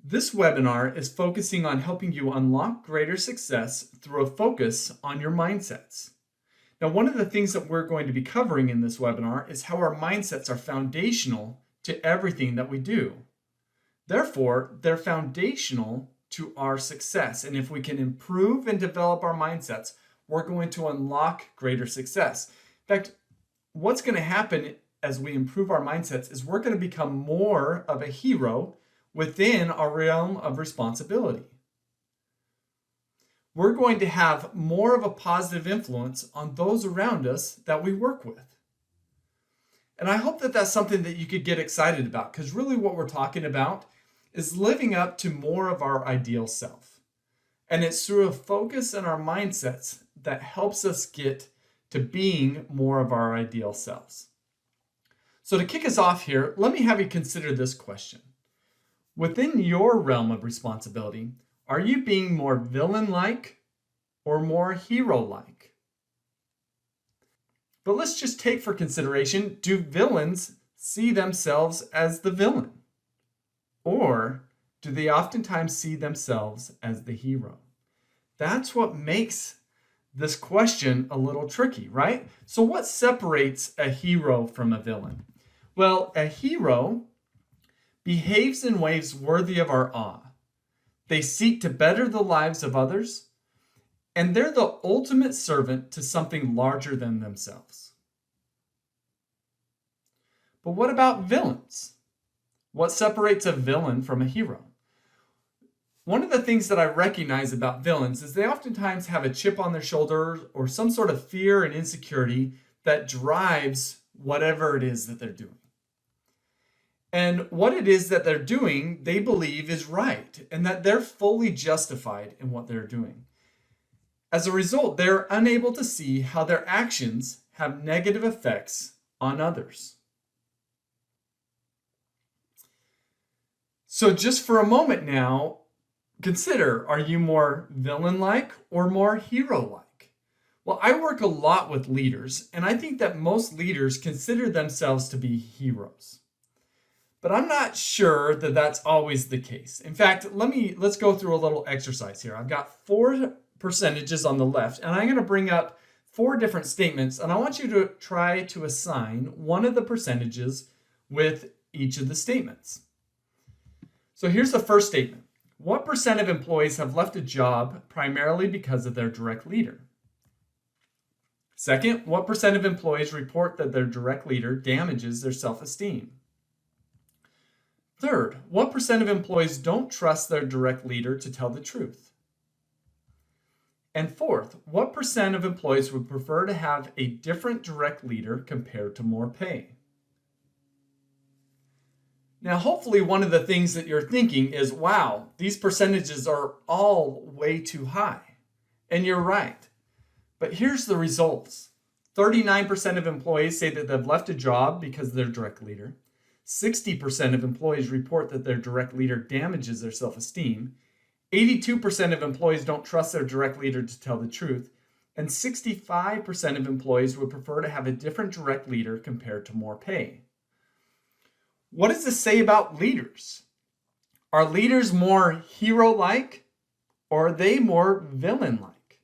This webinar is focusing on helping you unlock greater success through a focus on your mindsets. Now, one of the things that we're going to be covering in this webinar is how our mindsets are foundational to everything that we do. Therefore, they're foundational to our success. And if we can improve and develop our mindsets, we're going to unlock greater success. In fact, what's going to happen as we improve our mindsets is we're going to become more of a hero within our realm of responsibility. We're going to have more of a positive influence on those around us that we work with. And I hope that that's something that you could get excited about, because really what we're talking about is living up to more of our ideal self. And it's through a focus on our mindsets that helps us get to being more of our ideal selves. So to kick us off here, let me have you consider this question. Within your realm of responsibility, are you being more villain-like or more hero-like? But let's just take for consideration, do villains see themselves as the villain? Or do they oftentimes see themselves as the hero? That's what makes this question a little tricky, right? So what separates a hero from a villain? Well, a hero behaves in ways worthy of our awe. They seek to better the lives of others, and they're the ultimate servant to something larger than themselves. But what about villains? What separates a villain from a hero? One of the things that I recognize about villains is they oftentimes have a chip on their shoulder or some sort of fear and insecurity that drives whatever it is that they're doing. And what it is that they're doing, they believe is right, and that they're fully justified in what they're doing. As a result, they're unable to see how their actions have negative effects on others. So just for a moment now, consider, are you more villain-like or more hero-like? Well, I work a lot with leaders, and I think that most leaders consider themselves to be heroes. But I'm not sure that that's always the case. In fact, let's go through a little exercise here. I've got 4 percentages on the left, and I'm going to bring up 4 different statements, and I want you to try to assign one of the percentages with each of the statements. So here's the first statement. What percent of employees have left a job primarily because of their direct leader? Second, what percent of employees report that their direct leader damages their self-esteem? Third, what percent of employees don't trust their direct leader to tell the truth? And fourth, what percent of employees would prefer to have a different direct leader compared to more pay? Now, hopefully one of the things that you're thinking is, wow, these percentages are all way too high. And you're right. But here's the results. 39% of employees say that they've left a job because of their direct leader. 60% of employees report that their direct leader damages their self-esteem. 82% of employees don't trust their direct leader to tell the truth. And 65% of employees would prefer to have a different direct leader compared to more pay. What does this say about leaders? Are leaders more hero-like or are they more villain-like?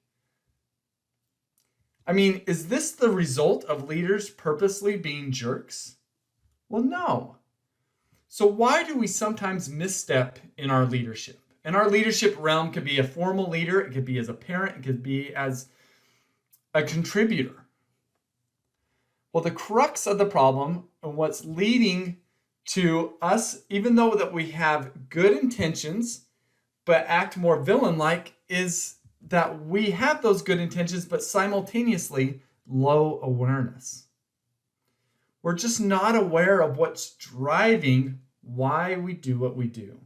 I mean, is this the result of leaders purposely being jerks? Well, no. So why do we sometimes misstep in our leadership? And our leadership realm could be a formal leader, it could be as a parent, it could be as a contributor. Well, the crux of the problem and what's leading to us, even though that we have good intentions, but act more villain-like, is that we have those good intentions, but simultaneously low awareness. We're just not aware of what's driving why we do what we do.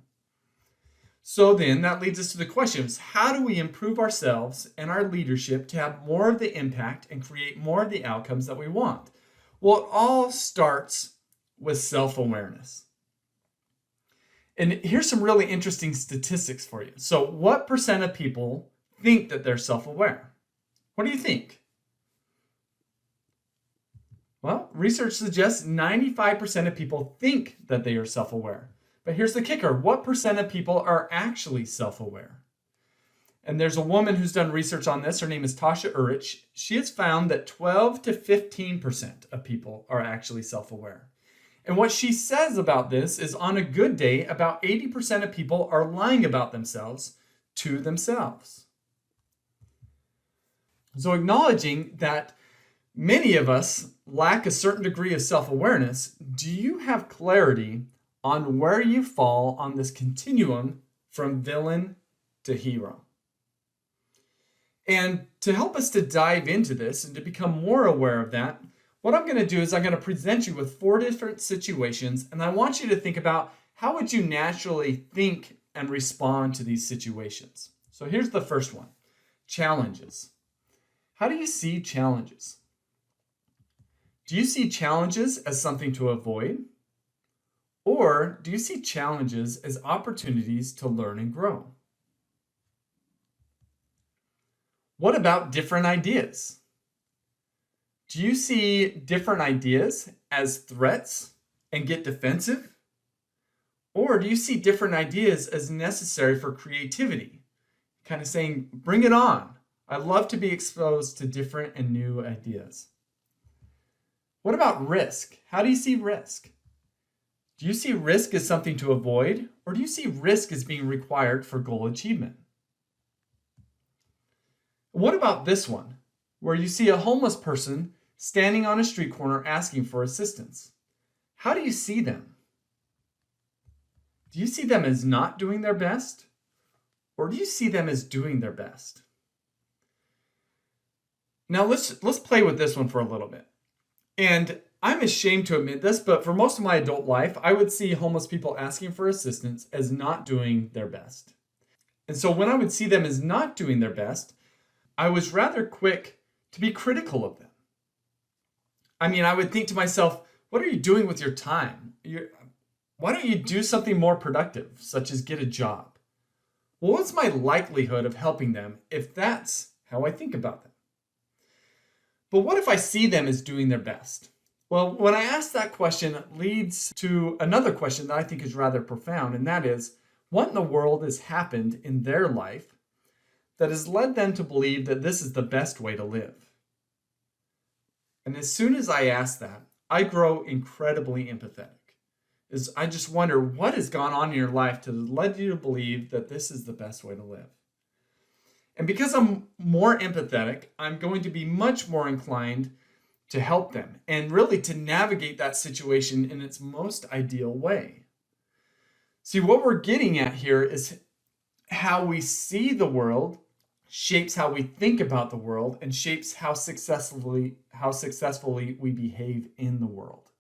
So then that leads us to the questions. How do we improve ourselves and our leadership to have more of the impact and create more of the outcomes that we want? Well, it all starts with self-awareness. And here's some really interesting statistics for you. So what percent of people think that they're self-aware? What do you think? Well, research suggests 95% of people think that they are self-aware. But here's the kicker. What percent of people are actually self-aware? And there's a woman who's done research on this. Her name is Tasha Urich. She has found that 12 to 15% of people are actually self-aware. And what she says about this is on a good day, about 80% of people are lying about themselves to themselves. So acknowledging that many of us lack a certain degree of self-awareness, do you have clarity on where you fall on this continuum from villain to hero? And to help us to dive into this and to become more aware of that, what I'm going to do is I'm going to present you with 4 different situations, and I want you to think about how would you naturally think and respond to these situations. So here's the first one, challenges. How do you see challenges? Do you see challenges as something to avoid? Or do you see challenges as opportunities to learn and grow? What about different ideas? Do you see different ideas as threats and get defensive? Or do you see different ideas as necessary for creativity? Kind of saying, bring it on. I love to be exposed to different and new ideas. What about risk? How do you see risk? Do you see risk as something to avoid, or do you see risk as being required for goal achievement? What about this one, where you see a homeless person standing on a street corner asking for assistance? How do you see them? Do you see them as not doing their best, or do you see them as doing their best? Now let's play with this one for a little bit. And I'm ashamed to admit this, but for most of my adult life, I would see homeless people asking for assistance as not doing their best. And so when I would see them as not doing their best, I was rather quick to be critical of them. I mean, I would think to myself, what are you doing with your time? Why don't you do something more productive, such as get a job? Well, what's my likelihood of helping them if that's how I think about them? But what if I see them as doing their best? Well, when I ask that question, it leads to another question that I think is rather profound, and that is, what in the world has happened in their life that has led them to believe that this is the best way to live? And as soon as I ask that, I grow incredibly empathetic. I just wonder what has gone on in your life to lead you to believe that this is the best way to live. And because I'm more empathetic, I'm going to be much more inclined to help them and really to navigate that situation in its most ideal way. See, what we're getting at here is how we see the world shapes how we think about the world and shapes how successfully we behave in the world.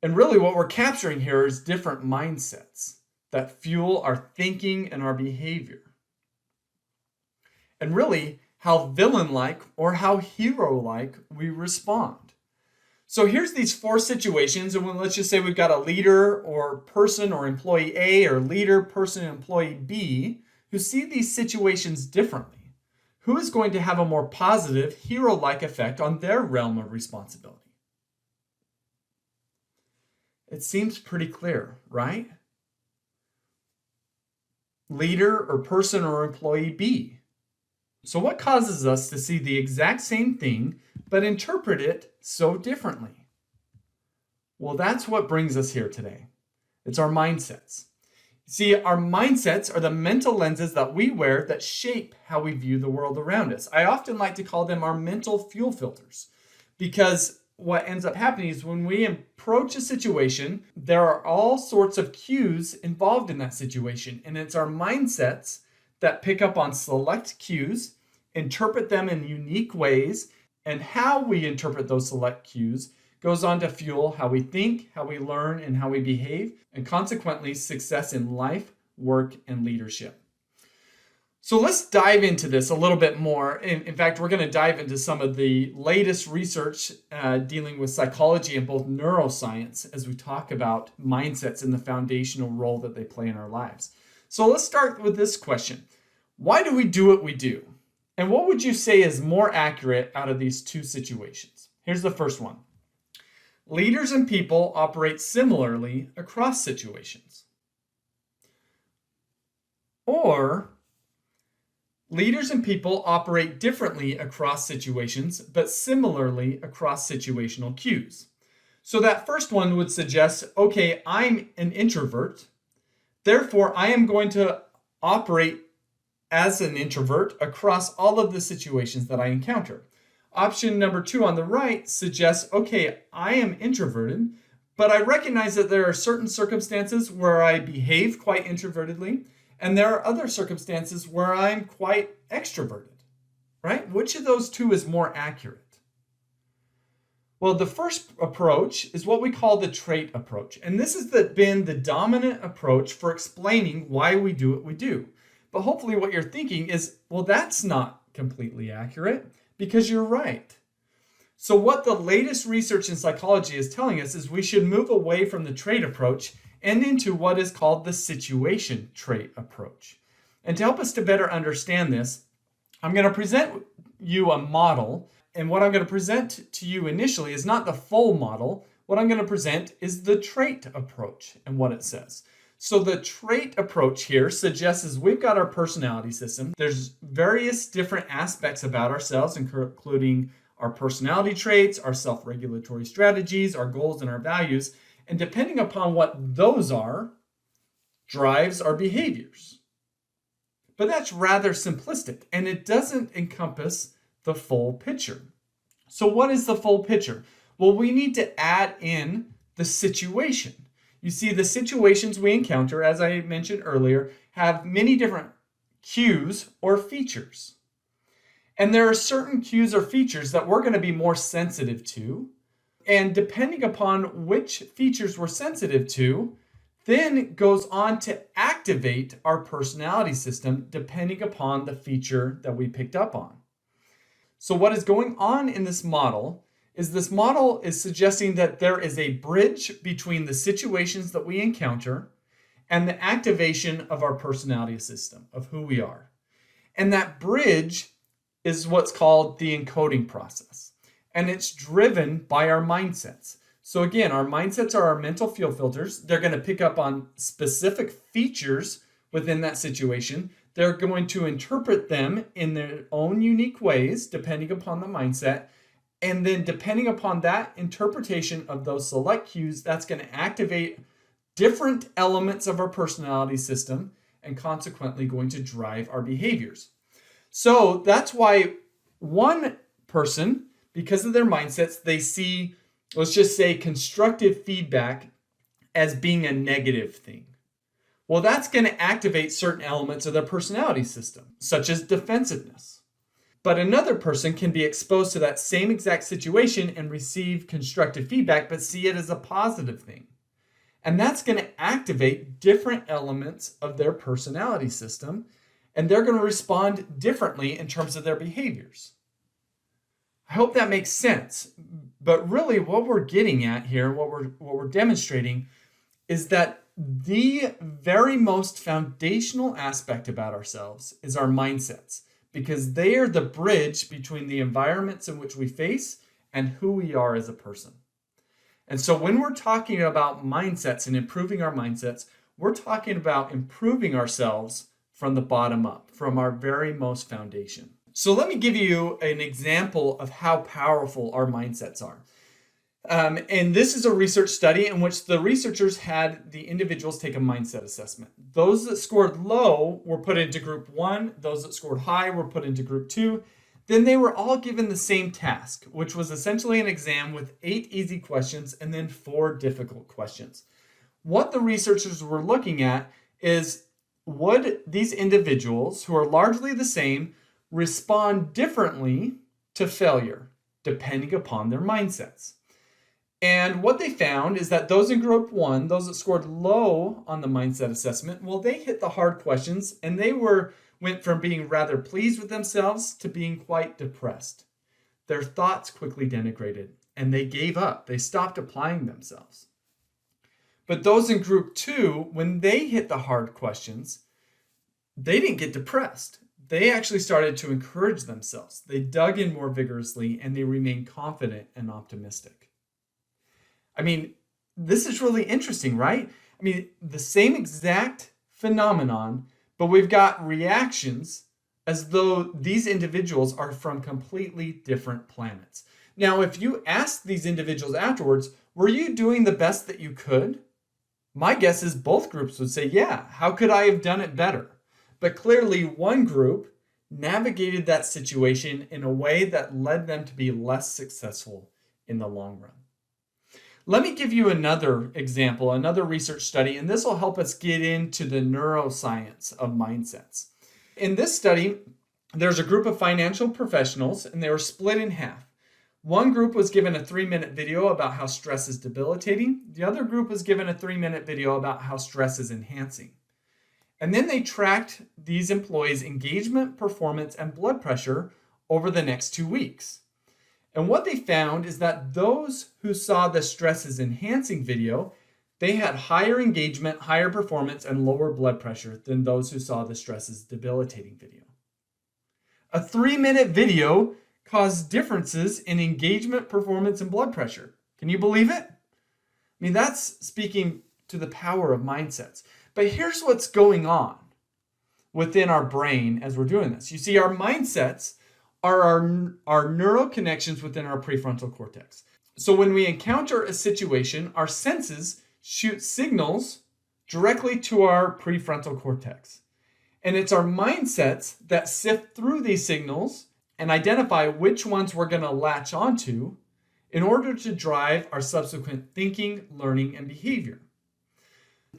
And really what we're capturing here is different mindsets that fuel our thinking and our behavior. And really how villain-like or how hero-like we respond. So here's these 4 situations, and let's just say we've got a leader or person or employee A or leader, person, employee B who see these situations differently. Who is going to have a more positive, hero-like effect on their realm of responsibility? It seems pretty clear, right? Leader or person or employee B. So what causes us to see the exact same thing, but interpret it so differently? Well, that's what brings us here today. It's our mindsets. See, our mindsets are the mental lenses that we wear that shape how we view the world around us. I often like to call them our mental fuel filters, because what ends up happening is when we approach a situation, there are all sorts of cues involved in that situation, and it's our mindsets that pick up on select cues, interpret them in unique ways, and how we interpret those select cues goes on to fuel how we think, how we learn, and how we behave, and consequently success in life, work, and leadership. So let's dive into this a little bit more. In fact, we're going to dive into some of the latest research dealing with psychology and both neuroscience as we talk about mindsets and the foundational role that they play in our lives. So let's start with this question. Why do we do what we do? And what would you say is more accurate out of these 2 situations? Here's the first one. Leaders and people operate similarly across situations. Or, leaders and people operate differently across situations, but similarly across situational cues. So that first one would suggest, okay, I'm an introvert, therefore I am going to operate as an introvert across all of the situations that I encounter. Option number 2 on the right suggests, okay, I am introverted, but I recognize that there are certain circumstances where I behave quite introvertedly, and there are other circumstances where I'm quite extroverted, right? Which of those two is more accurate? Well, the first approach is what we call the trait approach. And this has been the dominant approach for explaining why we do what we do. But hopefully what you're thinking is, well, that's not completely accurate, because you're right. So what the latest research in psychology is telling us is we should move away from the trait approach and into what is called the situation trait approach. And to help us to better understand this, I'm going to present you a model. And what I'm going to present to you initially is not the full model. What I'm going to present is the trait approach and what it says. So the trait approach here suggests is we've got our personality system. There's various different aspects about ourselves, including our personality traits, our self-regulatory strategies, our goals, and our values. And depending upon what those are, drives our behaviors. But that's rather simplistic, and it doesn't encompass the full picture. So what is the full picture? Well, we need to add in the situation. You see, the situations we encounter, as I mentioned earlier, have many different cues or features. And there are certain cues or features that we're going to be more sensitive to. And depending upon which features we're sensitive to, then goes on to activate our personality system depending upon the feature that we picked up on. So what is going on in this model is suggesting that there is a bridge between the situations that we encounter and the activation of our personality system, of who we are. And that bridge is what's called the encoding process. And it's driven by our mindsets. So again, our mindsets are our mental field filters. They're going to pick up on specific features within that situation. They're going to interpret them in their own unique ways, depending upon the mindset. And then depending upon that interpretation of those select cues, that's going to activate different elements of our personality system and consequently going to drive our behaviors. So that's why one person, because of their mindsets, they see, let's just say, constructive feedback as being a negative thing. Well, that's going to activate certain elements of their personality system, such as defensiveness. But another person can be exposed to that same exact situation and receive constructive feedback, but see it as a positive thing. And that's going to activate different elements of their personality system, and they're going to respond differently in terms of their behaviors. I hope that makes sense. But really what we're getting at here, what we're demonstrating, is that the very most foundational aspect about ourselves is our mindsets, because they are the bridge between the environments in which we face and who we are as a person. And so when we're talking about mindsets and improving our mindsets, we're talking about improving ourselves from the bottom up, from our very most foundation. So let me give you an example of how powerful our mindsets are. And this is a research study in which the researchers had the individuals take a mindset assessment. Those that scored low were put into group 1. Those that scored high were put into group 2. Then they were all given the same task, which was essentially an exam with 8 easy questions and then 4 difficult questions. What the researchers were looking at is, would these individuals, who are largely the same, respond differently to failure depending upon their mindsets? And what they found is that those in group 1, those that scored low on the mindset assessment, well, they hit the hard questions and they went from being rather pleased with themselves to being quite depressed. Their thoughts quickly denigrated and they gave up. They stopped applying themselves. But those in group 2, when they hit the hard questions, they didn't get depressed. They actually started to encourage themselves. They dug in more vigorously and they remained confident and optimistic. I mean, this is really interesting, right? I mean, the same exact phenomenon, but we've got reactions as though these individuals are from completely different planets. Now, if you ask these individuals afterwards, were you doing the best that you could? My guess is both groups would say, yeah, how could I have done it better? But clearly, one group navigated that situation in a way that led them to be less successful in the long run. Let me give you another example, another research study, and this will help us get into the neuroscience of mindsets. In this study, there's a group of financial professionals, and they were split in half. One group was given a 3-minute video about how stress is debilitating. The other group was given a 3-minute video about how stress is enhancing. And then they tracked these employees' engagement, performance, and blood pressure over the next 2 weeks. And what they found is that those who saw the stress is enhancing video, they had higher engagement, higher performance, and lower blood pressure than those who saw the stress is debilitating video. A 3-minute video caused differences in engagement, performance, and blood pressure. Can you believe it? I mean, that's speaking to the power of mindsets. But here's what's going on within our brain as we're doing this. You see, our mindsets are our neural connections within our prefrontal cortex. So when we encounter a situation, our senses shoot signals directly to our prefrontal cortex. And it's our mindsets that sift through these signals and identify which ones we're going to latch onto in order to drive our subsequent thinking, learning, and behavior.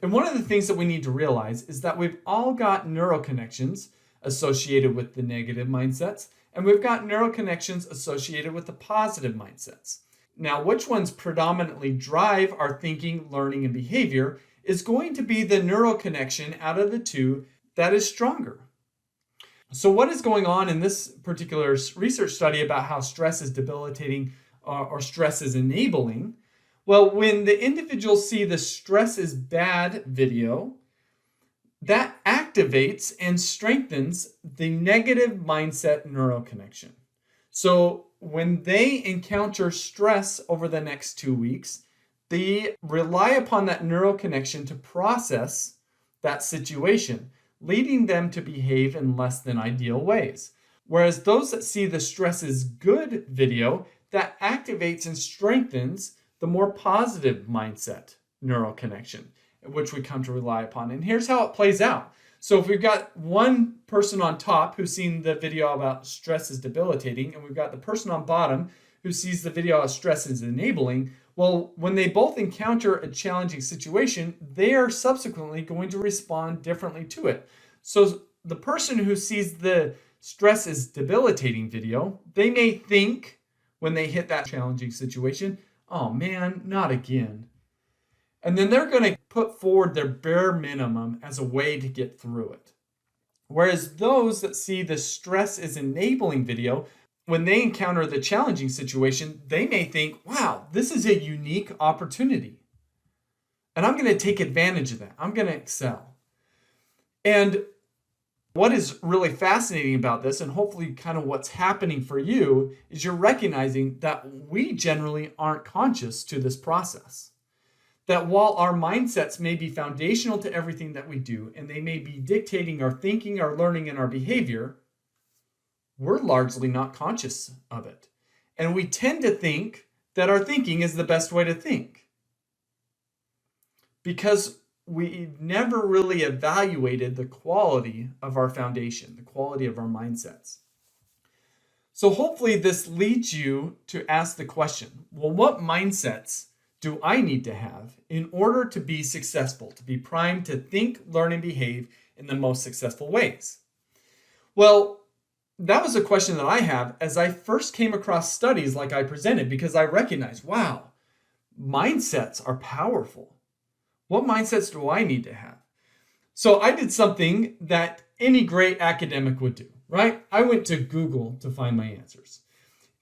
And one of the things that we need to realize is that we've all got neural connections associated with the negative mindsets, and we've got neural connections associated with the positive mindsets. Now, which ones predominantly drive our thinking, learning, and behavior is going to be the neural connection out of the two that is stronger. So what is going on in this particular research study about how stress is debilitating or stress is enabling? Well, when the individuals see the stress is bad video, that activates and strengthens the negative mindset neural connection. So when they encounter stress over the next 2 weeks, they rely upon that neural connection to process that situation, leading them to behave in less than ideal ways. Whereas those that see the stress is good video, that activates and strengthens the more positive mindset neural connection, which we come to rely upon. And here's how it plays out. So if we've got one person on top who's seen the video about stress is debilitating, and we've got the person on bottom who sees the video of stress is enabling, well, when they both encounter a challenging situation, they are subsequently going to respond differently to it. So the person who sees the stress is debilitating video, they may think when they hit that challenging situation, oh man, not again. And then they're going to put forward their bare minimum as a way to get through it. Whereas those that see the stress is enabling video, when they encounter the challenging situation, they may think, wow, this is a unique opportunity. And I'm going to take advantage of that. I'm going to excel. And what is really fascinating about this, and hopefully kind of what's happening for you, is you're recognizing that we generally aren't conscious to this process. That while our mindsets may be foundational to everything that we do, and they may be dictating our thinking, our learning, and our behavior, we're largely not conscious of it. And we tend to think that our thinking is the best way to think, because we never really evaluated the quality of our foundation, the quality of our mindsets. So hopefully this leads you to ask the question, well, what mindsets do I need to have in order to be successful, to be primed to think, learn, and behave in the most successful ways? Well, that was a question that I have as I first came across studies like I presented, because I recognized, wow, mindsets are powerful. What mindsets do I need to have? So I did something that any great academic would do, right? I went to Google to find my answers.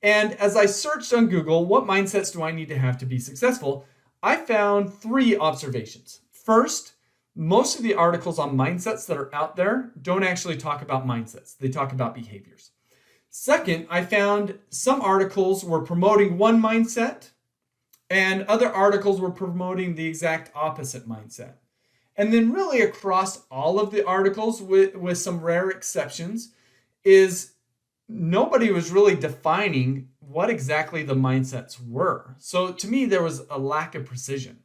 And as I searched on Google, what mindsets do I need to have to be successful? I found 3 observations. First, most of the articles on mindsets that are out there don't actually talk about mindsets. They talk about behaviors. Second, I found some articles were promoting one mindset And other articles were promoting the exact opposite mindset. And then really across all of the articles, with some rare exceptions, is nobody was really defining what exactly the mindsets were. So to me, there was a lack of precision.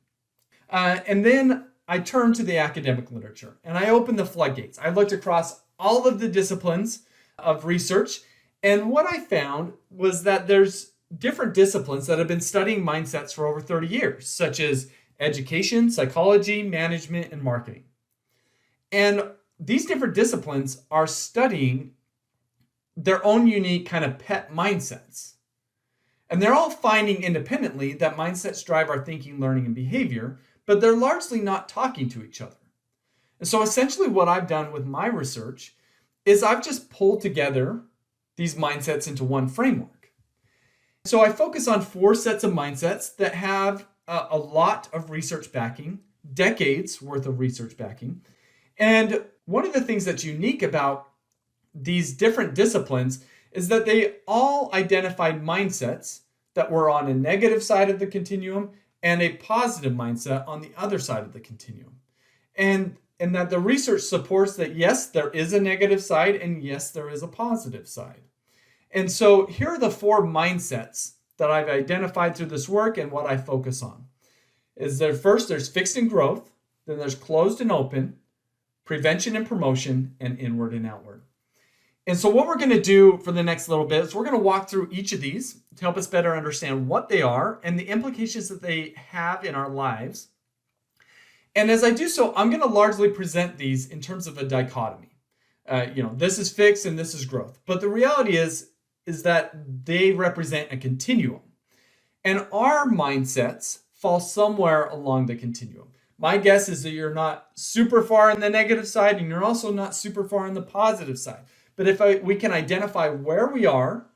And then I turned to the academic literature and I opened the floodgates. I looked across all of the disciplines of research, and what I found was that there's different disciplines that have been studying mindsets for over 30 years, such as education, psychology, management, and marketing. And these different disciplines are studying their own unique kind of pet mindsets. And they're all finding independently that mindsets drive our thinking, learning, and behavior, but they're largely not talking to each other. And so essentially what I've done with my research is I've just pulled together these mindsets into one framework. So I focus on 4 sets of mindsets that have a lot of research backing, decades worth of research backing. And one of the things that's unique about these different disciplines is that they all identified mindsets that were on a negative side of the continuum and a positive mindset on the other side of the continuum. And that the research supports that yes, there is a negative side and yes, there is a positive side. And so here are the 4 mindsets that I've identified through this work and what I focus on. Is there first, there's fixed and growth, then there's closed and open, prevention and promotion, and inward and outward. And so what we're going to do for the next little bit is we're going to walk through each of these to help us better understand what they are and the implications that they have in our lives. And as I do so, I'm going to largely present these in terms of a dichotomy. This is fixed and this is growth. But the reality is that they represent a continuum. And our mindsets fall somewhere along the continuum. My guess is that you're not super far on the negative side and you're also not super far on the positive side. But if we can identify where we are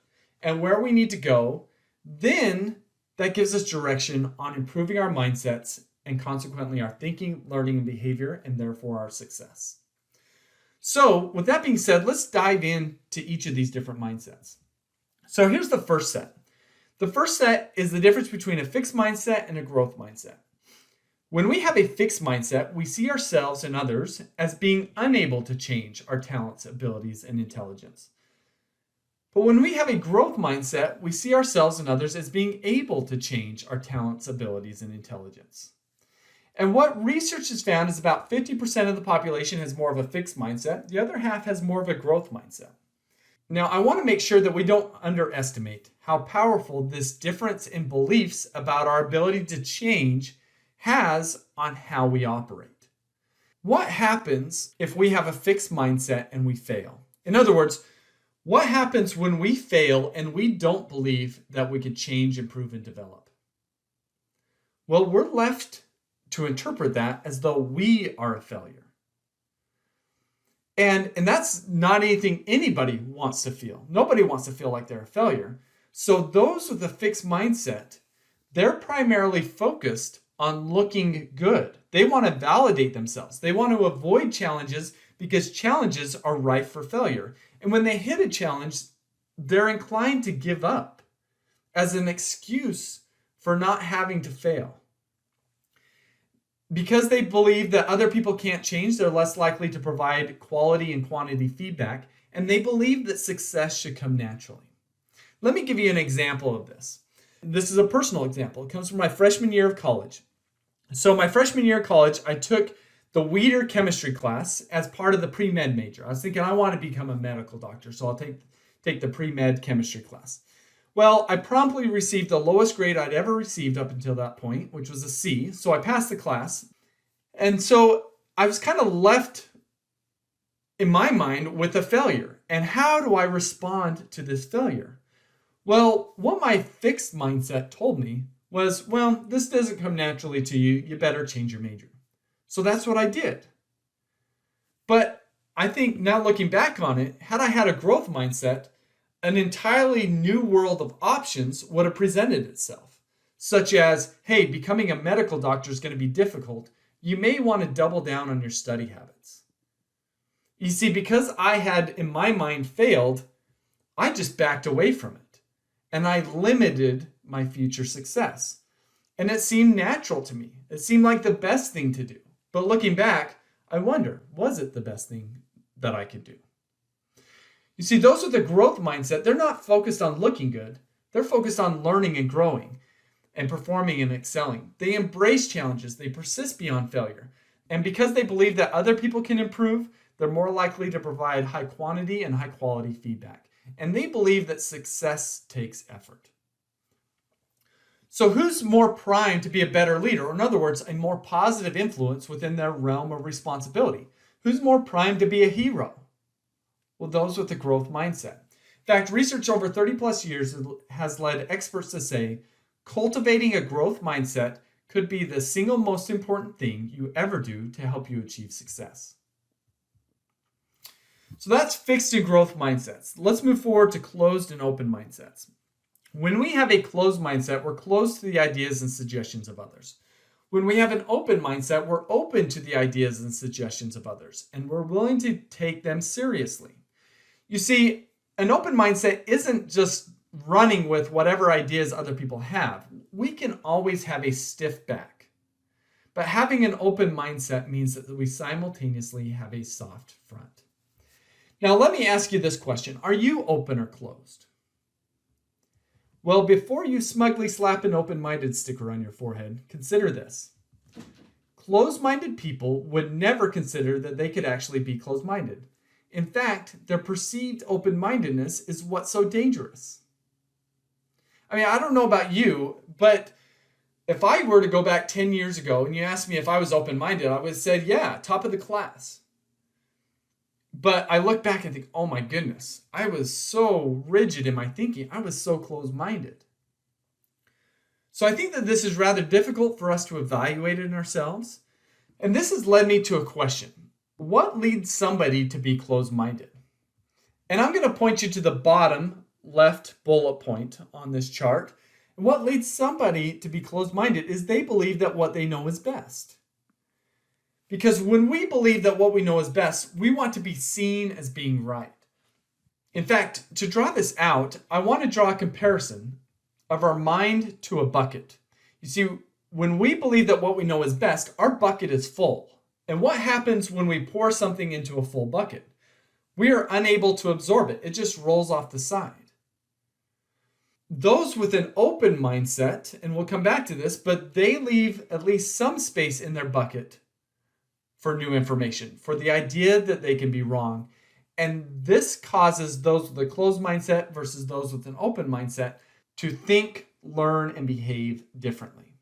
and where we need to go, then that gives us direction on improving our mindsets and consequently our thinking, learning, and behavior, and therefore our success. So with that being said, let's dive into each of these different mindsets. So here's the first set. The first set is the difference between a fixed mindset and a growth mindset. When we have a fixed mindset, we see ourselves and others as being unable to change our talents, abilities, and intelligence. But when we have a growth mindset, we see ourselves and others as being able to change our talents, abilities, and intelligence. And what research has found is about 50% of the population has more of a fixed mindset. The other half has more of a growth mindset. Now, I want to make sure that we don't underestimate how powerful this difference in beliefs about our ability to change has on how we operate. What happens if we have a fixed mindset and we fail? In other words, what happens when we fail and we don't believe that we can change, improve, and develop? Well, we're left to interpret that as though we are a failure. And that's not anything anybody wants to feel. Nobody wants to feel like they're a failure. So those with a fixed mindset, they're primarily focused on looking good. They want to validate themselves. They want to avoid challenges because challenges are rife for failure. And when they hit a challenge, they're inclined to give up as an excuse for not having to fail. Because they believe that other people can't change, they're less likely to provide quality and quantity feedback, and they believe that success should come naturally. Let me give you an example of this. This is a personal example. It comes from my freshman year of college. So my freshman year of college, I took the Weeder chemistry class as part of the pre-med major. I was thinking I want to become a medical doctor, so I'll take the pre-med chemistry class. Well, I promptly received the lowest grade I'd ever received up until that point, which was a C. So I passed the class. And so I was kind of left in my mind with a failure. And how do I respond to this failure? Well, what my fixed mindset told me was, well, this doesn't come naturally to you. You better change your major. So that's what I did. But I think now looking back on it, had I had a growth mindset, an entirely new world of options would have presented itself, such as, hey, becoming a medical doctor is going to be difficult. You may want to double down on your study habits. You see, because I had, in my mind, failed, I just backed away from it, and I limited my future success. And it seemed natural to me. It seemed like the best thing to do. But looking back, I wonder, was it the best thing that I could do? You see, those with a growth mindset, they're not focused on looking good. They're focused on learning and growing and performing and excelling. They embrace challenges. They persist beyond failure. And because they believe that other people can improve, they're more likely to provide high quantity and high quality feedback. And they believe that success takes effort. So who's more primed to be a better leader, or in other words, a more positive influence within their realm of responsibility? Who's more primed to be a hero? Well, those with a growth mindset. In fact, research over 30 plus years has led experts to say cultivating a growth mindset could be the single most important thing you ever do to help you achieve success. So that's fixed and growth mindsets. Let's move forward to closed and open mindsets. When we have a closed mindset, we're closed to the ideas and suggestions of others. When we have an open mindset, we're open to the ideas and suggestions of others, and we're willing to take them seriously. You see, an open mindset isn't just running with whatever ideas other people have. We can always have a stiff back. But having an open mindset means that we simultaneously have a soft front. Now, let me ask you this question. Are you open or closed? Well, before you smugly slap an open-minded sticker on your forehead, consider this. Closed-minded people would never consider that they could actually be closed-minded. In fact, their perceived open-mindedness is what's so dangerous. I mean, I don't know about you, but if I were to go back 10 years ago and you asked me if I was open-minded, I would have said, yeah, top of the class. But I look back and think, oh my goodness, I was so rigid in my thinking. I was so closed-minded. So I think that this is rather difficult for us to evaluate in ourselves. And this has led me to a question. What leads somebody to be closed-minded? And I'm going to point you to the bottom left bullet point on this chart. And what leads somebody to be closed-minded is they believe that what they know is best. Because when we believe that what we know is best, we want to be seen as being right. In fact, to draw this out, I want to draw a comparison of our mind to a bucket. You see, when we believe that what we know is best, our bucket is full. And what happens when we pour something into a full bucket? We are unable to absorb it. It just rolls off the side. Those with an open mindset, and we'll come back to this, but they leave at least some space in their bucket for new information, for the idea that they can be wrong. And this causes those with a closed mindset versus those with an open mindset to think, learn, and behave differently.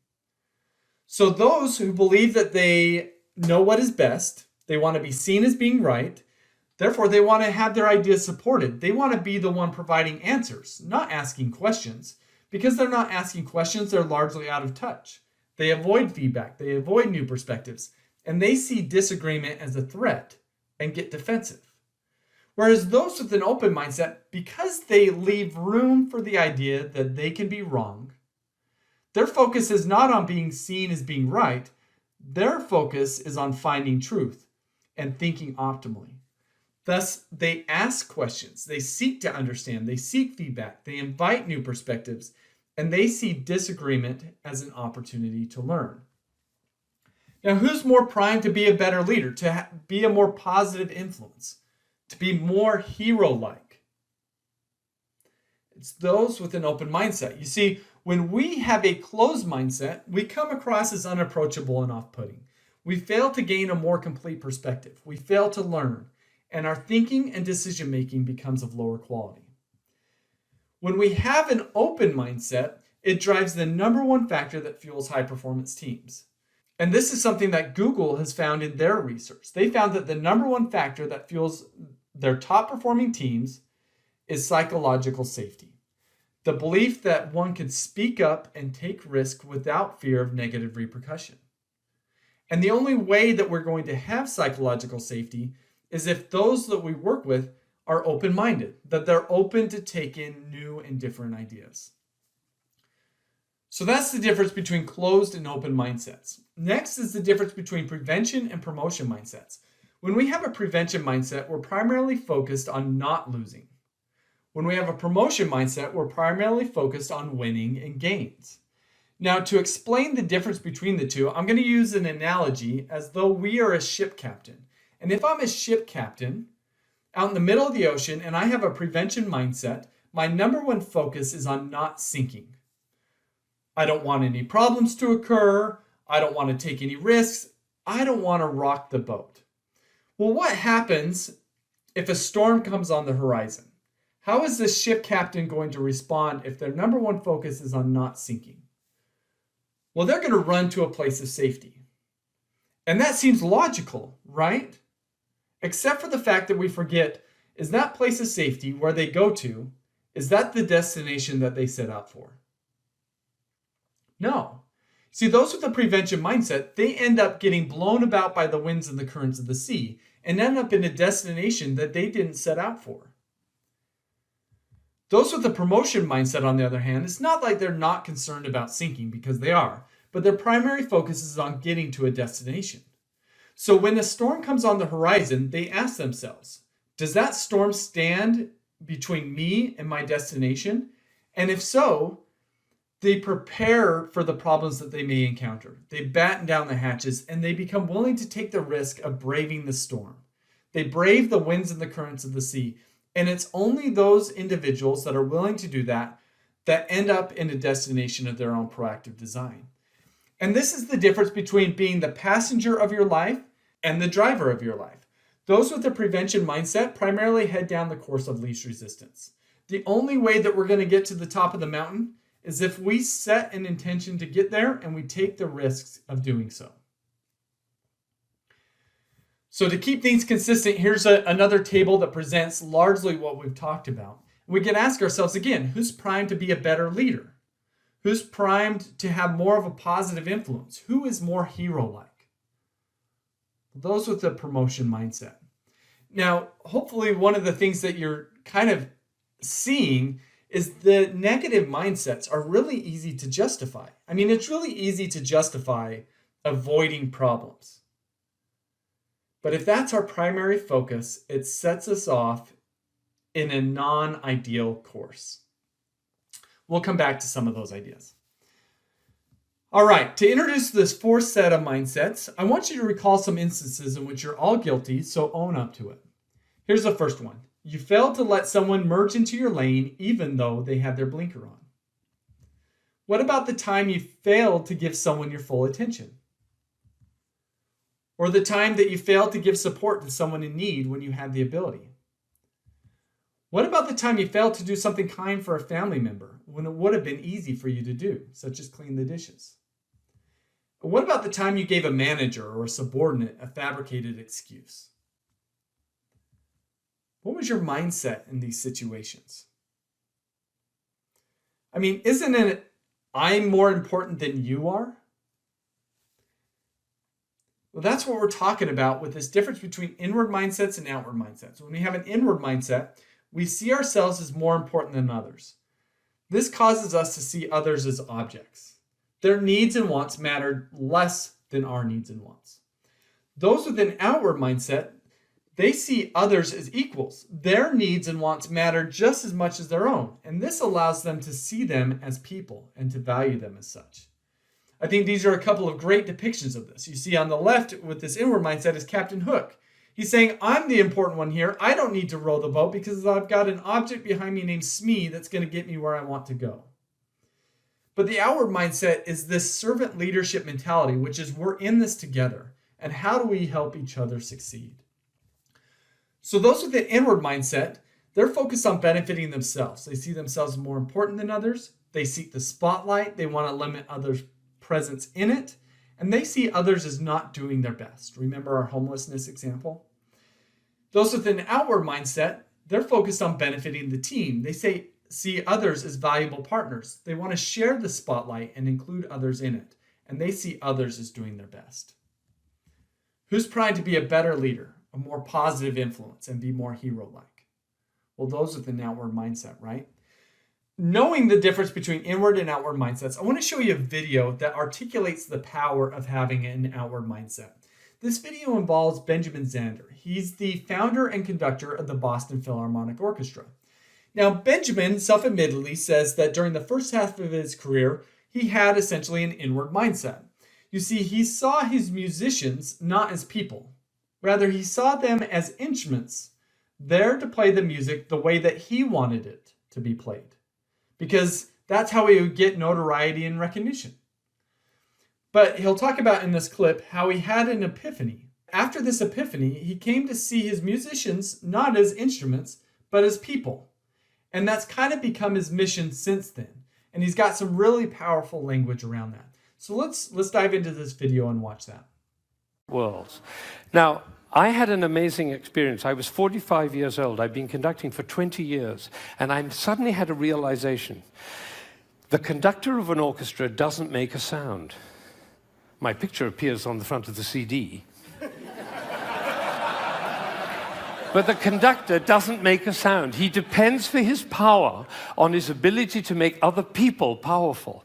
So those who believe that they know what is best, they want to be seen as being right, therefore they want to have their ideas supported. They want to be the one providing answers, not asking questions. Because they're not asking questions, they're largely out of touch. They avoid feedback, they avoid new perspectives, and they see disagreement as a threat and get defensive. Whereas those with an open mindset, because they leave room for the idea that they can be wrong, their focus is not on being seen as being right. Their focus is on finding truth and thinking optimally. Thus, they ask questions, they seek to understand, they seek feedback, they invite new perspectives, and they see disagreement as an opportunity to learn. Now, who's more primed to be a better leader, to be a more positive influence, to be more hero-like? It's those with an open mindset. You see, when we have a closed mindset, we come across as unapproachable and off-putting. We fail to gain a more complete perspective. We fail to learn, and our thinking and decision-making becomes of lower quality. When we have an open mindset, it drives the number one factor that fuels high-performance teams. And this is something that Google has found in their research. They found that the number one factor that fuels their top performing teams is psychological safety. The belief that one could speak up and take risk without fear of negative repercussion. And the only way that we're going to have psychological safety is if those that we work with are open-minded, that they're open to take in new and different ideas. So that's the difference between closed and open mindsets. Next is the difference between prevention and promotion mindsets. When we have a prevention mindset, we're primarily focused on not losing. When we have a promotion mindset, we're primarily focused on winning and gains. Now, to explain the difference between the two, I'm going to use an analogy as though we are a ship captain. And if I'm a ship captain out in the middle of the ocean and I have a prevention mindset, my number one focus is on not sinking. I don't want any problems to occur. I don't want to take any risks. I don't want to rock the boat. Well, what happens if a storm comes on the horizon? How is the ship captain going to respond if their number one focus is on not sinking? Well, they're going to run to a place of safety. And that seems logical, right? Except for the fact that we forget, is that place of safety where they go to, is that the destination that they set out for? No. See, those with the prevention mindset, they end up getting blown about by the winds and the currents of the sea and end up in a destination that they didn't set out for. Those with the promotion mindset, on the other hand, it's not like they're not concerned about sinking, because they are, but their primary focus is on getting to a destination. So when a storm comes on the horizon, they ask themselves, does that storm stand between me and my destination? And if so, they prepare for the problems that they may encounter. They batten down the hatches and they become willing to take the risk of braving the storm. They brave the winds and the currents of the sea. And it's only those individuals that are willing to do that that end up in a destination of their own proactive design. And this is the difference between being the passenger of your life and the driver of your life. Those with the prevention mindset primarily head down the course of least resistance. The only way that we're going to get to the top of the mountain is if we set an intention to get there and we take the risks of doing so. So to keep things consistent, here's another table that presents largely what we've talked about. We can ask ourselves again, who's primed to be a better leader? Who's primed to have more of a positive influence? Who is more hero-like? Those with the promotion mindset. Now, hopefully one of the things that you're kind of seeing is the negative mindsets are really easy to justify. I mean, it's really easy to justify avoiding problems. But if that's our primary focus, it sets us off in a non-ideal course. We'll come back to some of those ideas. All right, to introduce this fourth set of mindsets, I want you to recall some instances in which you're all guilty, so own up to it. Here's the first one. You failed to let someone merge into your lane even though they had their blinker on. What about the time you failed to give someone your full attention? Or the time that you failed to give support to someone in need when you had the ability? What about the time you failed to do something kind for a family member when it would have been easy for you to do, such as clean the dishes? Or what about the time you gave a manager or a subordinate a fabricated excuse? What was your mindset in these situations? I mean, isn't it, I'm more important than you are? Well, that's what we're talking about with this difference between inward mindsets and outward mindsets. When we have an inward mindset, we see ourselves as more important than others. This causes us to see others as objects. Their needs and wants matter less than our needs and wants. Those with an outward mindset, they see others as equals. Their needs and wants matter just as much as their own, and this allows them to see them as people and to value them as such. I think these are a couple of great depictions of this. You see on the left with this inward mindset is Captain Hook. He's saying, I'm the important one here. I don't need to row the boat because I've got an object behind me named Smee that's going to get me where I want to go. But the outward mindset is this servant leadership mentality, which is we're in this together. And how do we help each other succeed? So those with the inward mindset, they're focused on benefiting themselves. They see themselves more important than others. They seek the spotlight. They want to limit others' presence in it. And they see others as not doing their best. Remember our homelessness example? Those with an outward mindset, they're focused on benefiting the team. They see others as valuable partners. They want to share the spotlight and include others in it. And they see others as doing their best. Who's primed to be a better leader, a more positive influence, and be more hero-like? Well, those with an outward mindset, right? Knowing the difference between inward and outward mindsets, I want to show you a video that articulates the power of having an outward mindset. This video involves Benjamin Zander. He's the founder and conductor of the Boston Philharmonic Orchestra. Now, Benjamin self-admittedly says that during the first half of his career, he had essentially an inward mindset. You see, he saw his musicians not as people. Rather, he saw them as instruments, there to play the music the way that he wanted it to be played. Because that's how he would get notoriety and recognition. But he'll talk about in this clip how he had an epiphany. After this epiphany, he came to see his musicians not as instruments, but as people. And that's kind of become his mission since then. And he's got some really powerful language around that. So let's dive into this video and watch that. Worlds. Now, I had an amazing experience. I was 45 years old. I'd been conducting for 20 years. And I suddenly had a realization. The conductor of an orchestra doesn't make a sound. My picture appears on the front of the CD. But the conductor doesn't make a sound. He depends for his power on his ability to make other people powerful.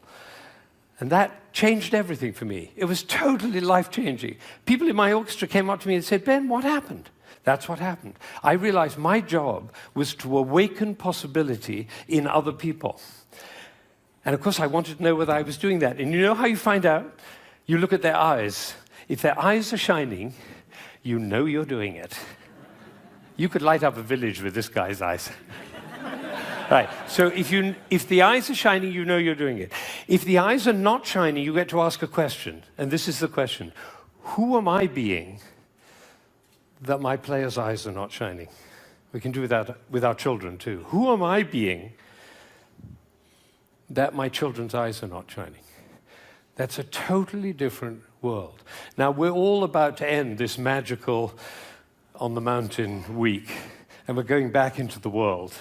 And that changed everything for me. It was totally life-changing. People in my orchestra came up to me and said, "Ben, what happened?" That's what happened. I realized my job was to awaken possibility in other people. And of course, I wanted to know whether I was doing that. And you know how you find out? You look at their eyes. If their eyes are shining, you know you're doing it. You could light up a village with this guy's eyes. Right, so if the eyes are shining, you know you're doing it. If the eyes are not shining, you get to ask a question. And this is the question. Who am I being that my player's eyes are not shining? We can do that with our children too. Who am I being that my children's eyes are not shining? That's a totally different world. Now, we're all about to end this magical on the mountain week, and we're going back into the world.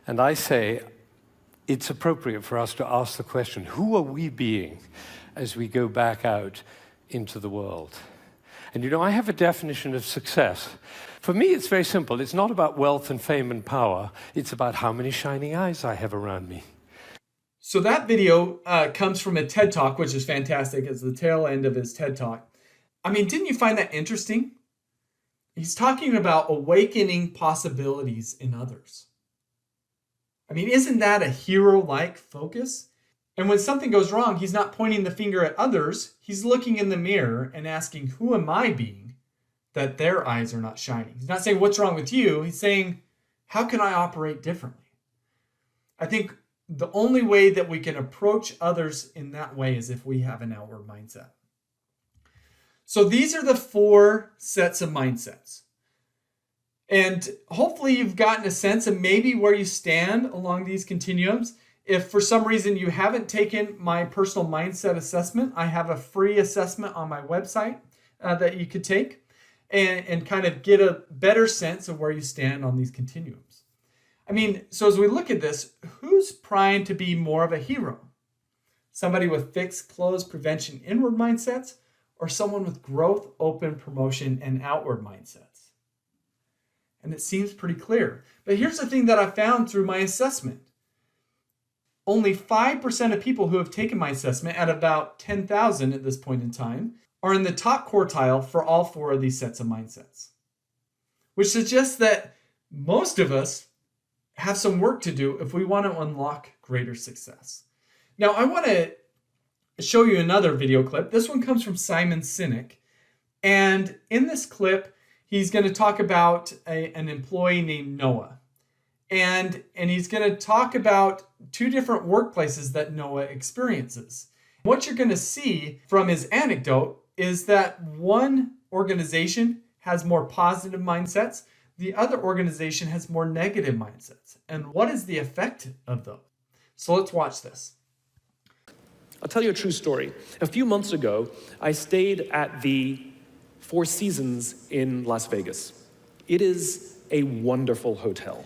And I say it's appropriate for us to ask the question, who are we being as we go back out into the world? And you know, I have a definition of success. For me, it's very simple. It's not about wealth and fame and power. It's about how many shining eyes I have around me. So that video comes from a TED Talk, which is fantastic. It's the tail end of his TED Talk. I mean, didn't you find that interesting? He's talking about awakening possibilities in others. I mean, isn't that a hero-like focus? And when something goes wrong, he's not pointing the finger at others. He's looking in the mirror and asking, who am I being that their eyes are not shining? He's not saying, what's wrong with you? He's saying, how can I operate differently? I think the only way that we can approach others in that way is if we have an outward mindset. So these are the 4 sets of mindsets. And hopefully you've gotten a sense of maybe where you stand along these continuums. If for some reason you haven't taken my personal mindset assessment, I have a free assessment on my website that you could take and kind of get a better sense of where you stand on these continuums. I mean, so as we look at this, who's primed to be more of a hero? Somebody with fixed, closed, prevention, inward mindsets, or someone with growth, open, promotion, and outward mindsets? And it seems pretty clear. But here's the thing that I found through my assessment. Only 5% of people who have taken my assessment, at about 10,000 at this point in time, are in the top quartile for all 4 of these sets of mindsets. Which suggests that most of us have some work to do if we want to unlock greater success. Now, I want to show you another video clip. This one comes from Simon Sinek. And in this clip, he's going to talk about an employee named Noah. And he's going to talk about 2 different workplaces that Noah experiences. What you're going to see from his anecdote is that one organization has more positive mindsets, the other organization has more negative mindsets. And what is the effect of those? So let's watch this. I'll tell you a true story. A few months ago, I stayed at the Four Seasons in Las Vegas. It is a wonderful hotel.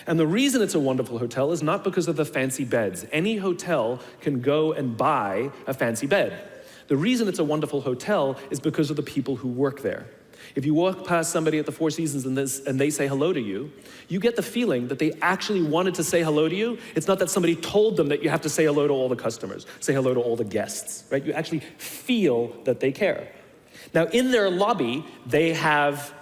And the reason it's a wonderful hotel is not because of the fancy beds. Any hotel can go and buy a fancy bed. The reason it's a wonderful hotel is because of the people who work there. If you walk past somebody at the Four Seasons and they say hello to you, you get the feeling that they actually wanted to say hello to you. It's not that somebody told them that you have to say hello to all the customers, say hello to all the guests, right? You actually feel that they care. Now, in their lobby, they have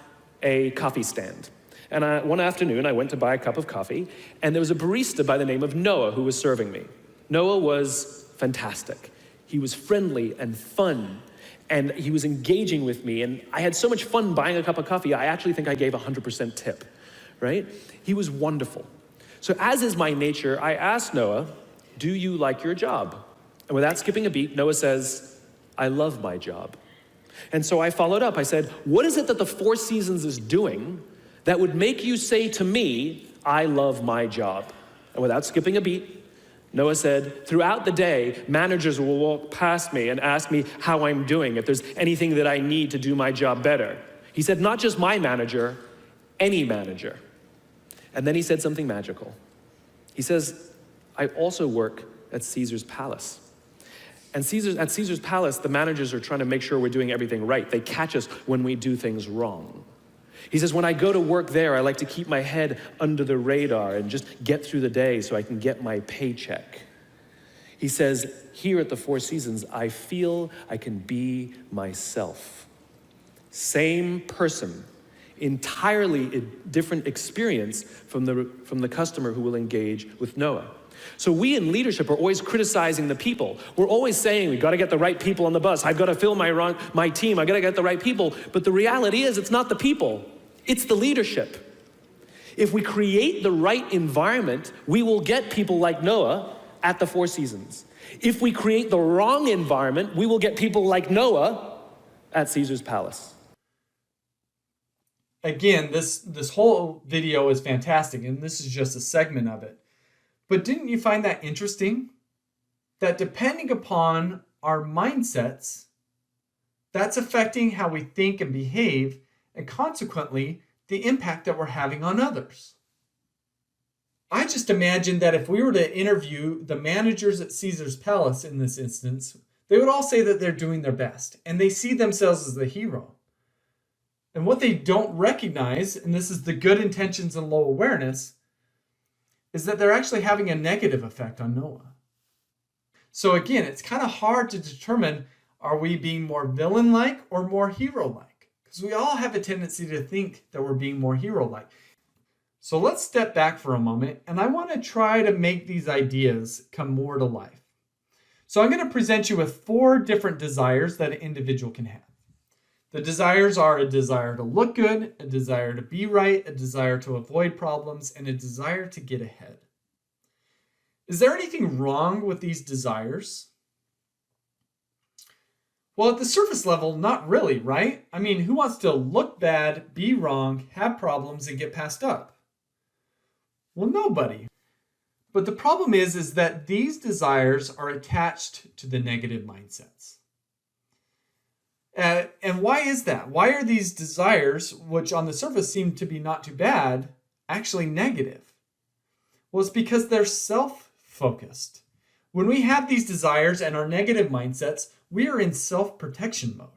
a coffee stand. And one afternoon, I went to buy a cup of coffee, and there was a barista by the name of Noah who was serving me. Noah was fantastic. He was friendly and fun, and he was engaging with me, and I had so much fun buying a cup of coffee, I actually think I gave 100% tip, right? He was wonderful. So as is my nature, I asked Noah, do you like your job? And without skipping a beat, Noah says, I love my job. And so I followed up. I said, what is it that the Four Seasons is doing that would make you say to me, I love my job? And without skipping a beat, Noah said, throughout the day, managers will walk past me and ask me how I'm doing, if there's anything that I need to do my job better. He said, not just my manager, any manager. And then he said something magical. He says, I also work at Caesar's palace. And at Caesar's palace, the managers are trying to make sure we're doing everything right. They catch us when we do things wrong. He says, when I go to work there, I like to keep my head under the radar and just get through the day so I can get my paycheck. He says, here at the Four Seasons, I feel I can be myself. Same person, entirely different experience from the customer who will engage with Noah. So we in leadership are always criticizing the people. We're always saying, we've got to get the right people on the bus. I've got to fill my team. I've got to get the right people. But the reality is, it's not the people. It's the leadership. If we create the right environment, we will get people like Noah at the Four Seasons. If we create the wrong environment, we will get people like Noah at Caesar's palace. Again, this whole video is fantastic, and this is just a segment of it. But didn't you find that interesting? That depending upon our mindsets, that's affecting how we think and behave, and consequently, the impact that we're having on others. I just imagine that if we were to interview the managers at Caesar's Palace in this instance, they would all say that they're doing their best, and they see themselves as the hero. And what they don't recognize, and this is the good intentions and low awareness, is that they're actually having a negative effect on Noah. So again, it's kind of hard to determine, are we being more villain-like or more hero-like? Because we all have a tendency to think that we're being more hero-like. So let's step back for a moment, and I want to try to make these ideas come more to life. So I'm going to present you with 4 different desires that an individual can have. The desires are a desire to look good, a desire to be right, a desire to avoid problems, and a desire to get ahead. Is there anything wrong with these desires? Well, at the surface level, not really, right? I mean, who wants to look bad, be wrong, have problems, and get passed up? Well, nobody. But the problem is that these desires are attached to the negative mindsets. And why is that? Why are these desires, which on the surface seem to be not too bad, actually negative? Well, it's because they're self-focused. When we have these desires and our negative mindsets, we are in self-protection mode.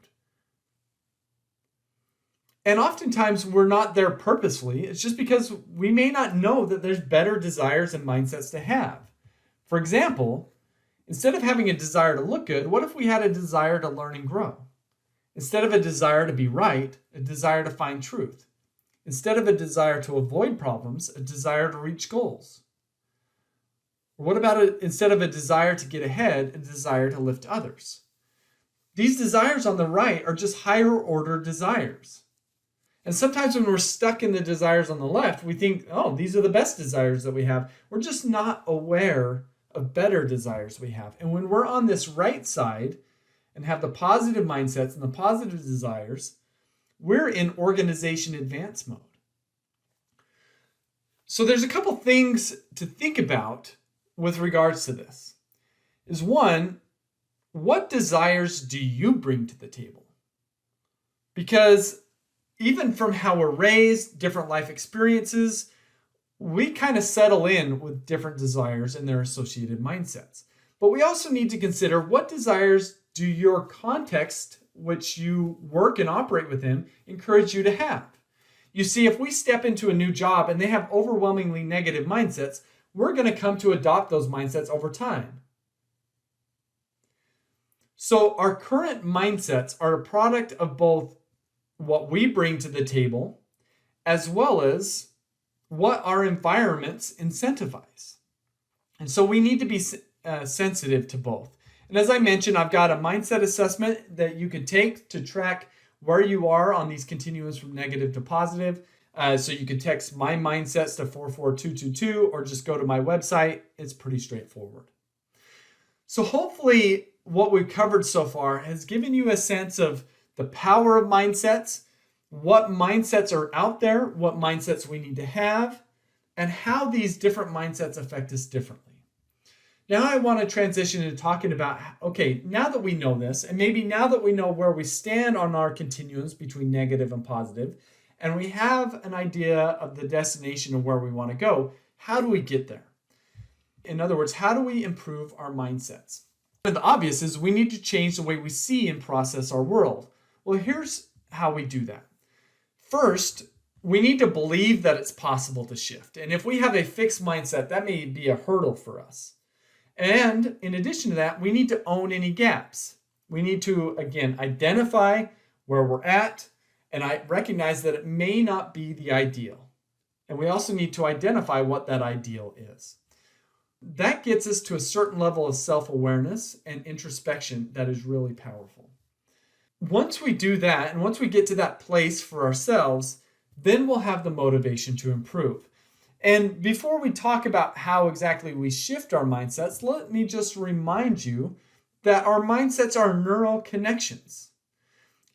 And oftentimes we're not there purposefully. It's just because we may not know that there's better desires and mindsets to have. For example, instead of having a desire to look good, what if we had a desire to learn and grow? Instead of a desire to be right, a desire to find truth. Instead of a desire to avoid problems, a desire to reach goals. Or what about instead of a desire to get ahead, a desire to lift others? These desires on the right are just higher order desires. And sometimes when we're stuck in the desires on the left, we think, oh, these are the best desires that we have. We're just not aware of better desires we have. And when we're on this right side, and have the positive mindsets and the positive desires, we're in organization advance mode. So there's a couple things to think about with regards to this. Is one, what desires do you bring to the table? Because even from how we're raised, different life experiences, we kind of settle in with different desires and their associated mindsets. But we also need to consider, what desires do your context, which you work and operate within, encourage you to have? You see, if we step into a new job and they have overwhelmingly negative mindsets, we're going to come to adopt those mindsets over time. So our current mindsets are a product of both what we bring to the table, as well as what our environments incentivize. And so we need to be sensitive to both. And as I mentioned, I've got a mindset assessment that you could take to track where you are on these continuums from negative to positive. So you can text my mindsets to 44222 or just go to my website. It's pretty straightforward. So hopefully what we've covered so far has given you a sense of the power of mindsets, what mindsets are out there, what mindsets we need to have, and how these different mindsets affect us differently. Now I want to transition into talking about, okay, now that we know this, and maybe now that we know where we stand on our continuums between negative and positive, and we have an idea of the destination of where we want to go, how do we get there? In other words, how do we improve our mindsets? And the obvious is we need to change the way we see and process our world. Well, here's how we do that. First, we need to believe that it's possible to shift. And if we have a fixed mindset, that may be a hurdle for us. And in addition to that, we need to own any gaps. We need to, again, identify where we're at, and I recognize that it may not be the ideal. And we also need to identify what that ideal is. That gets us to a certain level of self-awareness and introspection that is really powerful. Once we do that, and once we get to that place for ourselves, then we'll have the motivation to improve. And before we talk about how exactly we shift our mindsets, let me just remind you that our mindsets are neural connections.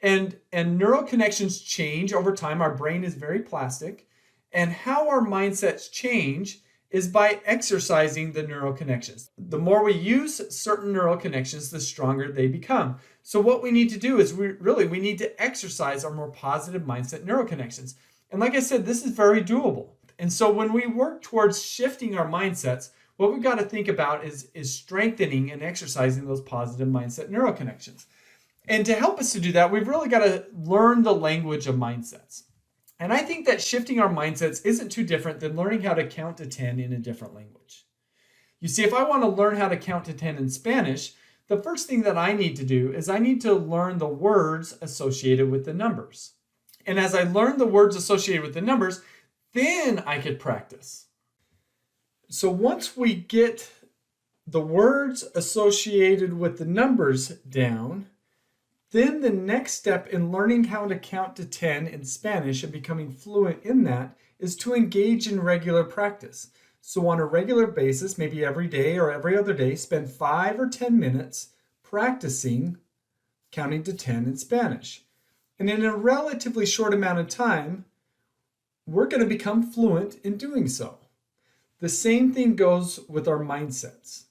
And neural connections change over time. Our brain is very plastic. And how our mindsets change is by exercising the neural connections. The more we use certain neural connections, the stronger they become. So what we need to do is we need to exercise our more positive mindset neural connections. And like I said, this is very doable. And so when we work towards shifting our mindsets, what we've got to think about is strengthening and exercising those positive mindset neural connections. And to help us to do that, we've really got to learn the language of mindsets. And I think that shifting our mindsets isn't too different than learning how to count to 10 in a different language. You see, if I want to learn how to count to 10 in Spanish, the first thing that I need to do is I need to learn the words associated with the numbers. And as I learn the words associated with the numbers, then I could practice. So once we get the words associated with the numbers down, then the next step in learning how to count to 10 in Spanish and becoming fluent in that is to engage in regular practice. So on a regular basis, maybe every day or every other day, spend 5 or 10 minutes practicing counting to 10 in Spanish. And in a relatively short amount of time, we're going to become fluent in doing so. The same thing goes with our mindsets.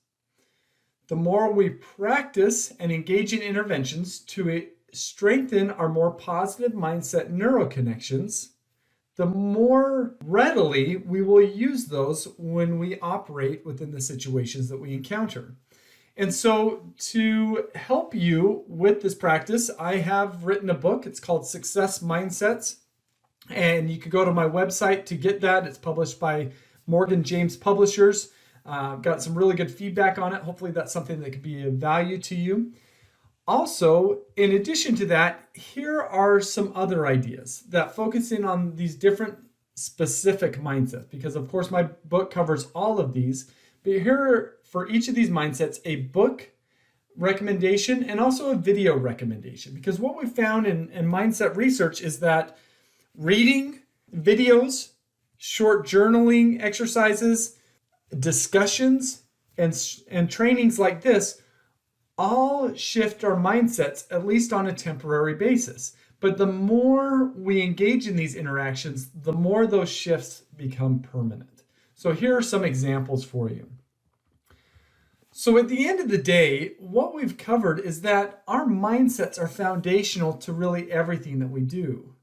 The more we practice and engage in interventions to strengthen our more positive mindset neural connections, the more readily we will use those when we operate within the situations that we encounter. And so to help you with this practice, I have written a book. It's called Success Mindsets. And you can go to my website to get that. It's published by Morgan James Publishers. Got some really good feedback on it. Hopefully that's something that could be of value to you. Also, in addition to that, here are some other ideas that focus in on these different specific mindsets, because of course my book covers all of these, but here are, for each of these mindsets, a book recommendation and also a video recommendation. Because what we found in mindset research is that reading videos, short journaling exercises, discussions, and trainings like this all shift our mindsets, at least on a temporary basis. But the more we engage in these interactions, the more those shifts become permanent. So here are some examples for you. So at the end of the day, what we've covered is that our mindsets are foundational to really everything that we do.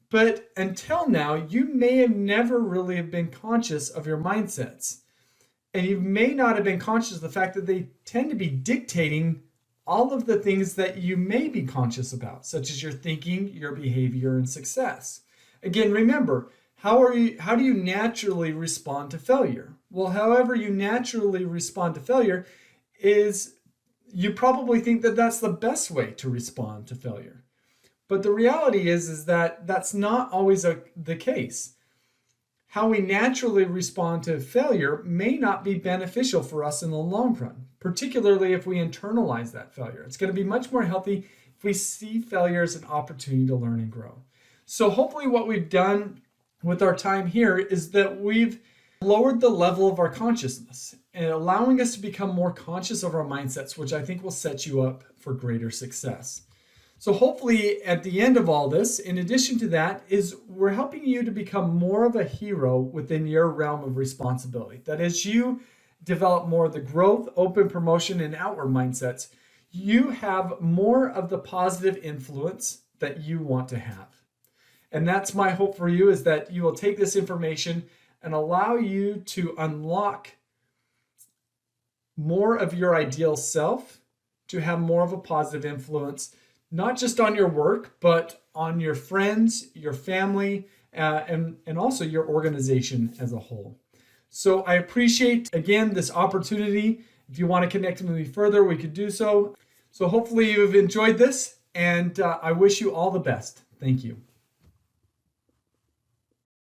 But until now, you may have never really have been conscious of your mindsets. And you may not have been conscious of the fact that they tend to be dictating all of the things that you may be conscious about, such as your thinking, your behavior, and success. Again, remember, how do you naturally respond to failure? Well, however you naturally respond to failure is you probably think that that's the best way to respond to failure. But the reality is that that's not always the case. how we naturally respond to failure may not be beneficial for us in the long run, particularly if we internalize that failure. It's going to be much more healthy if we see failure as an opportunity to learn and grow. So hopefully what we've done with our time here is that we've lowered the level of our consciousness and allowing us to become more conscious of our mindsets, which I think will set you up for greater success. So hopefully at the end of all this, in addition to that, is we're helping you to become more of a hero within your realm of responsibility. That as you develop more of the growth, open promotion, and outward mindsets, you have more of the positive influence that you want to have. And that's my hope for you, is that you will take this information and allow you to unlock more of your ideal self, to have more of a positive influence, not just on your work, but on your friends, your family, and also your organization as a whole. So I appreciate, again, this opportunity. If you want to connect with me further, we could do so. So hopefully you've enjoyed this, and I wish you all the best. Thank you.